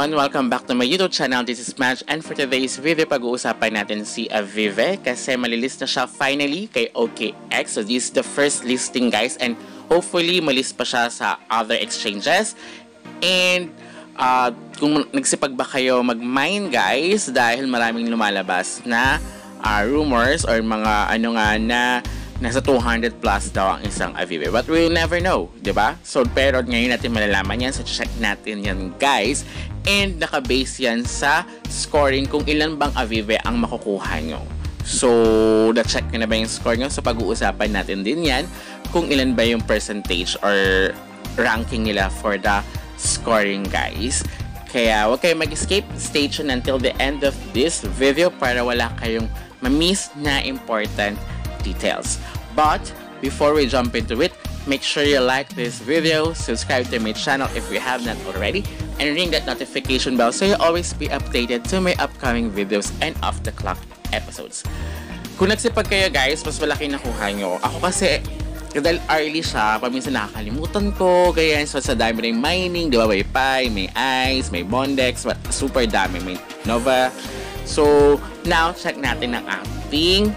everyone! Welcome back to my YouTube channel. This is Match, and for today's video, pag-uusapan natin si Avive kasi malilist na siya finally kay OKX. So this is the first listing, guys, and hopefully malist pa siya sa other exchanges. And kung nagsipag ba kayo mag-mine, guys, dahil maraming lumalabas na rumors or mga na nasa 200 plus daw ang isang Avive. But we'll never know, diba? So, pero ngayon natin malalaman yan. So, check natin yan, guys. And nakabase yan sa scoring kung ilan bang Avive ang makukuha nyo. So, na-check na ba yung score nyo? So, pag-uusapan natin din yan kung ilan ba yung percentage or ranking nila for the scoring, guys. Kaya, huwag kayong mag-escape. Stay tuned until the end of this video para wala kayong ma-miss na important details. But before we jump into it, make sure you like this video, subscribe to my channel if you have not already, and ring that notification bell so you always be updated to my upcoming videos and off the clock episodes. Kung nagsipag kayo, guys, mas malaki nakuha nyo. Ako kasi dahil early siya, paminsan nakakalimutan ko, ganyan. So sa dami rin mining, di ba, may Pi, may ICE, may Bondex, super dami, may Nova. So now check natin ang ating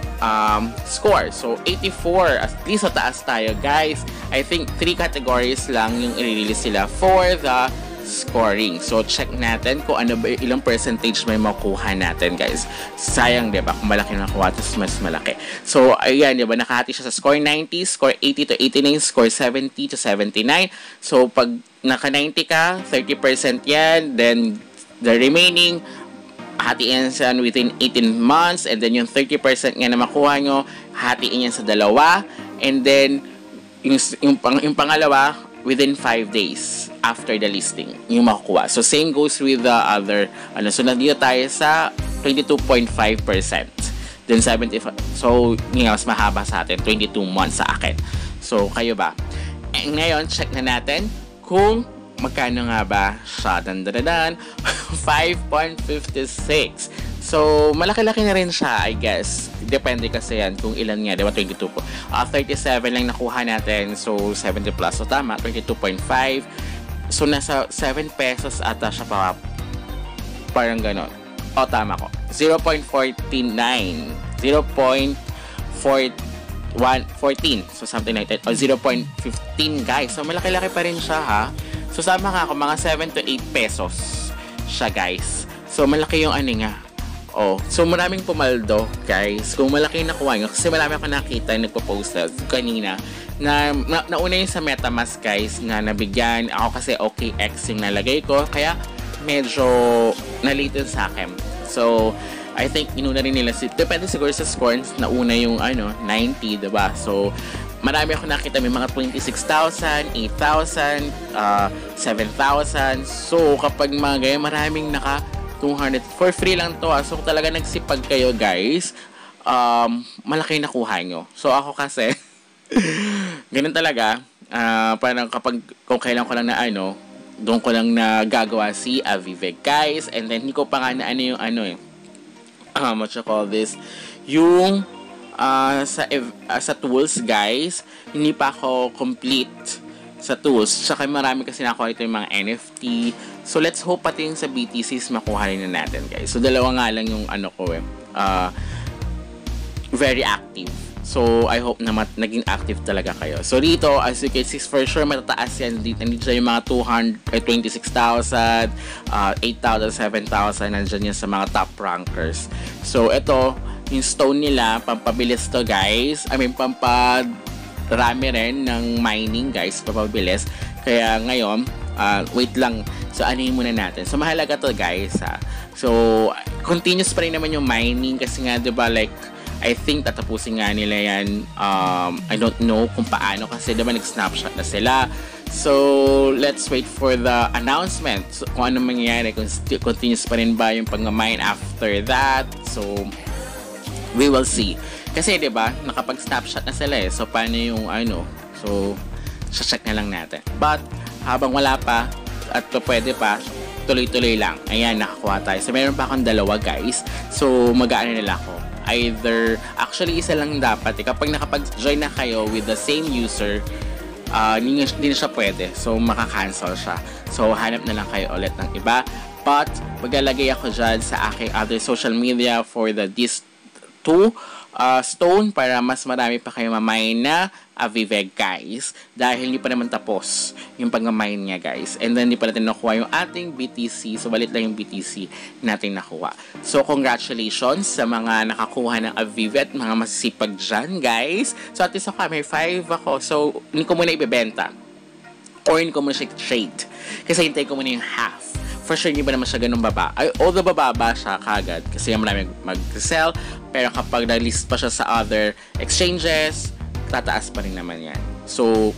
score. So 84, at least sa taas tayo, guys. I think 3 categories lang yung i-release sila for the scoring. So check natin kung ano ba ilang percentage may makuha natin, guys. Sayang, diba, kung malaki na nakuha, tapos mas malaki. So ayan, diba, nakahati siya sa score 90, score 80 to 89, score 70 to 79. So pag naka 90 ka, 30% yan, then the remaining hatiin siya within 18 months, and then yung 30% nga na makuha nyo, hatiin yan sa dalawa, and then yung pangalawa within 5 days after the listing yung makukuha. So same goes with the other so nandito tayo sa 22.5%, then 75. So nga mas mahaba sa atin, 22 months sa akin. So kayo ba? Ngayon check na natin kung magkano nga ba siya. 5.56. So, malaki-laki na rin siya, I guess. Depende kasi yan kung ilan nga, diba? 22 po. 37 lang nakuha natin. So, 70 plus. So, tama. 22.5. So, nasa 7 pesos ata siya pa. Parang ganon. O, tama ko. 0.49. 0.14. So, something like that. O, 0.15, guys. So, malaki-laki pa rin siya, ha? So, sama nga ako, mga 7 to 8 pesos siya, guys. So, malaki yung nga. So, maraming pumaldo, guys. Kung malaki nakuha nyo, kasi marami ako nakita nagpo-post kanina na nauna yung sa MetaMask, guys, na nabigyan. Ako kasi OKX yung nalagay ko, kaya medyo nalito sa akin. So, I think inuna rin nila. Depende siguro sa scores, nauna yung 90, diba? So, marami ako nakita, may mga 26,000, 8,000, 7,000. So, kapag mga ganyan, maraming naka 200. For free lang to. So, kung talaga nagsipag kayo, guys, malaki nakuha nyo. So, ako kasi, ganun talaga. Parang kung kailan ko lang na doon ko lang na gagawa si Avive, guys. And then, hindi ko pa nga na yung what you call this? Yung sa tools, guys, hindi pa ako complete sa tools. Saka marami kasi nakuha ito yung mga NFT. So let's hope pati yung sa BTCs makuha rin na natin, guys. So dalawa nga lang yung very active. So I hope na naging active talaga kayo. So dito, as you can see, for sure matataas yan. Nandito yung mga 26,000, 8,000, 7,000. Nandyan yan sa mga top rankers. So ito, yung stone nila, pampabilis to, guys. I mean, pamparami rin ng mining, guys, pampabilis. Kaya ngayon, wait lang. So, anuhin muna natin. So, mahalaga to, guys, ha. So, continuous pa rin naman yung mining kasi nga, diba, like, I think tatapusin nga nila yan. I don't know kung paano kasi diba nag-snapshot na sila. So, let's wait for the announcement. So, kung ano mangyayari, kung continuous pa rin ba yung pag-mine after that. So, we will see. Kasi, diba, nakapag-snapshot na sila eh. So, paano yung So, check na lang natin. But, habang wala pa, at pwede pa, tuloy-tuloy lang. Ayan, nakakuha tayo. So, meron pa akong dalawa, guys. So, mag-aano nila ako. Actually, isa lang dapat. Kapag nakapag-join na kayo with the same user, hindi na siya pwede. So, makakancel siya. So, hanap na lang kayo ulit ng iba But, maglalagay ako dyan sa aking other social media for these 2 stone para mas marami pa kayo mamay na Avive, guys. Dahil hindi pa naman tapos yung pag-mine niya, guys. And then, hindi pa natin nakuha yung ating BTC. So, balit lang yung BTC natin nakuha. So, congratulations sa mga nakakuha ng Avive at mga masisipag dyan, guys. So, at least ako, may 5 ako. So, hindi ko muna ibebenta. Or hindi ko muna siya trade. Kasi hintay ko muna yung half. For sure, hindi ba naman siya ganun baba. Although bababa siya kagad kasi marami mag-sell. Pero kapag na-list pa siya sa other exchanges, tataas pa rin naman yan. So,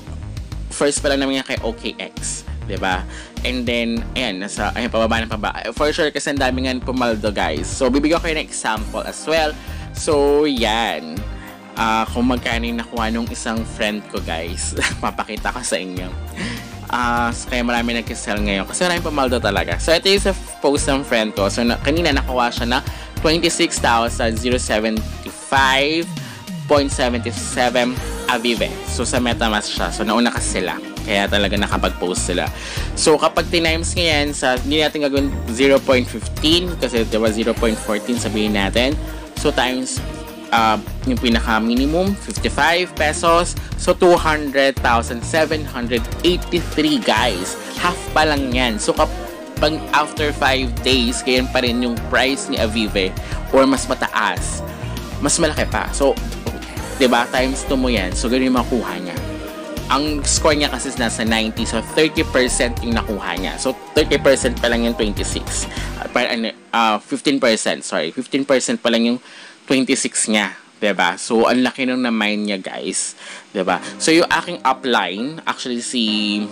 first pa lang naman yan kay OKX. Diba? And then, ayan, pababa na pababa. For sure, kasi ang dami nga pumaldo, guys. So, bibigyan ko kayo ng example as well. So, yan. Kung magkano yung nakuha nung isang friend ko, guys. Mapakita ko sa inyo. Kaya marami nag-sell ngayon. Kasi marami pumaldo talaga. So, ito yung sa post ng friend ko. So, kanina nakuha siya na 26,075.77 Avive. So, sa MetaMask siya. So, nauna kasi sila. Kaya talaga nakapag-post sila. So, kapag tinimes ngayon, hindi natin gagawin 0.15 kasi diba 0.14 sabihin natin. So, times yung pinaka-minimum, 55 pesos. So, 200,783, guys. Half pa lang yan. So, kapag after 5 days, ganyan pa rin yung price ni Avive or mas mataas, mas malaki pa. So, diba, times 2 mo yan. So, ganun yung makuha niya. Ang score niya kasi nasa 90. So, 30% yung nakuha niya. So, 30% pa lang yung 26. 15%, sorry. 15% pa lang yung 26 niya, 'di ba? So ang laki nung na-mine niya, guys, 'di ba? So yung aking upline, actually 7,000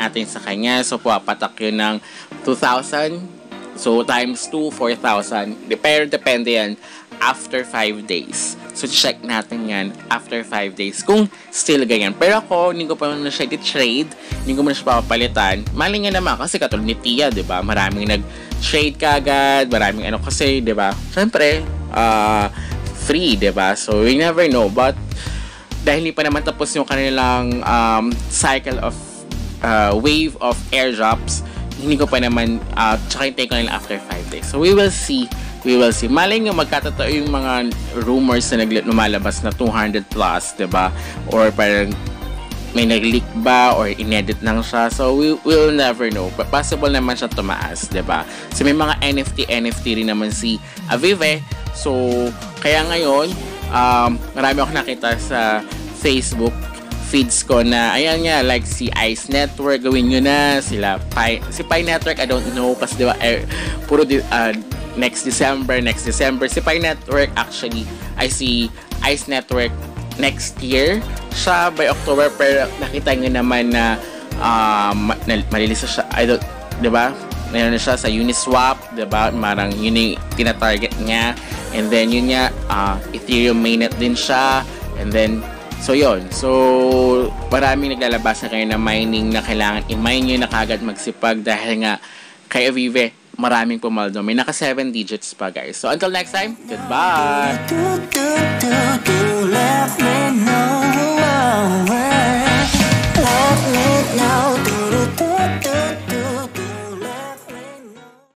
atin sa kanya. So pupatak yun ng 2,000. So times 2, 4,000. Pero depende yan after 5 days. So check natin yan after 5 days kung still ganyan. Pero ako, hindi ko pa na siya i-trade, hindi ko na siya papalitan. Mali nga naman kasi katulad ni Tia, 'di ba? Maraming nag-trade kagad, maraming kasi, 'di ba? Syempre, free, 'di ba? So we never know, but dahil hindi pa naman tapos yung kanilang cycle of wave of airdrops, hindi ko pa naman tsaka hintay ko nila after 5 days. So we will see. Malay nga magkatotoo yung mga rumors na lumalabas na 200 plus, 'di ba? Or parang may nag-leak ba or inedit lang siya. So we will never know. But possible naman siya tumaas, 'di ba? So may mga NFT rin naman si Avive. So kaya ngayon marami ako nakita sa Facebook feeds ko na ayan nga, like si Ice Network, gawin nyo na si Pi Network, I don't know kasi diba puro next December si Pi Network, actually I see Ice Network next year siya by October, pero nakita nyo naman na malilisa siya, diba, meron na siya sa Uniswap, diba, marang yun yung tina-target niya, and then yun nga Ethereum mainnet din siya, and then so yun, so maraming naglalabas na kayo na mining na kailangan i-mine nyo na kagad magsipag dahil nga kay Avive maraming pumaldo, may naka 7 digits pa, guys. So until next time, goodbye.